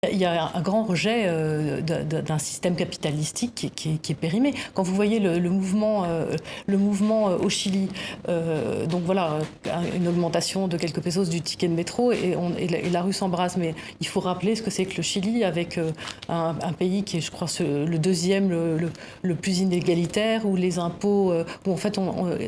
Il y a un grand rejet d'un système capitalistique qui est périmé. Quand vous voyez le mouvement au Chili, donc voilà, une augmentation de quelques pesos du ticket de métro et la rue s'embrase. Mais il faut rappeler ce que c'est que le Chili, avec un pays qui est, je crois, le deuxième le plus inégalitaire, où les impôts, où en fait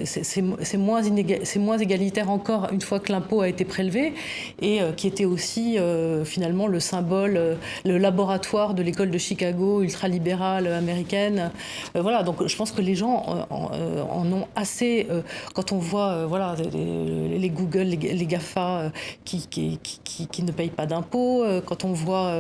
c'est moins égalitaire encore une fois que l'impôt a été prélevé, et qui était aussi finalement le symbole, le laboratoire de l'école de Chicago ultralibérale américaine. Voilà, donc je pense que les gens en ont assez. Quand on voit voilà, les Google, les GAFA qui ne payent pas d'impôts, quand on voit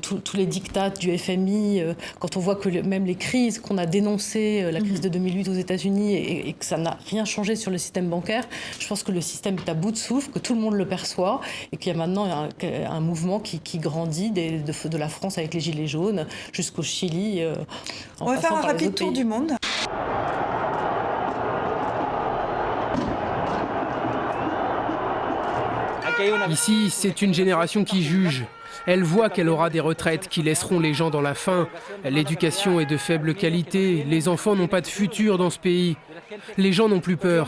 tous les diktats du FMI, quand on voit que même les crises qu'on a dénoncées, la crise de 2008 aux États-Unis, et que ça n'a rien changé sur le système bancaire, je pense que le système est à bout de souffle, que tout le monde le perçoit, et qu'il y a maintenant un mouvement qui grandit de la France avec les Gilets jaunes jusqu'au Chili. On va faire un rapide tour du monde. Ici, c'est une génération qui juge. Elle voit qu'elle aura des retraites qui laisseront les gens dans la faim. L'éducation est de faible qualité. Les enfants n'ont pas de futur dans ce pays. Les gens n'ont plus peur.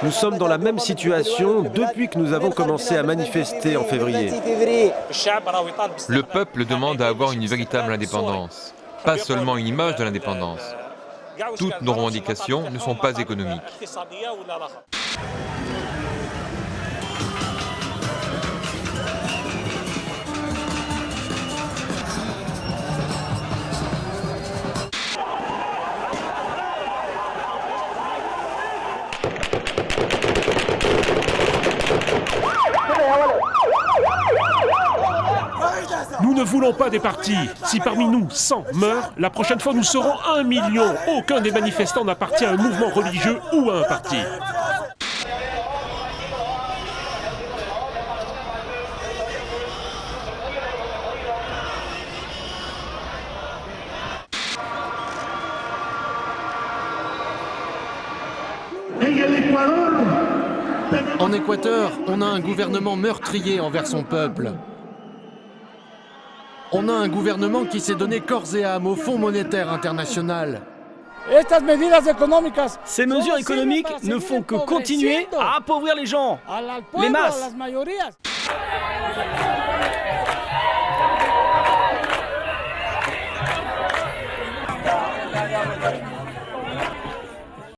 Nous sommes dans la même situation depuis que nous avons commencé à manifester en février. Le peuple demande à avoir une véritable indépendance, pas seulement une image de l'indépendance. Toutes nos revendications ne sont pas économiques. Nous ne voulons pas des partis. Si parmi nous 100 meurent, la prochaine fois nous serons 1 million. Aucun des manifestants n'appartient à un mouvement religieux ou à un parti. En Équateur, on a un gouvernement meurtrier envers son peuple. On a un gouvernement qui s'est donné corps et âme au Fonds monétaire international. Ces mesures économiques ne font que continuer à appauvrir les gens, les masses.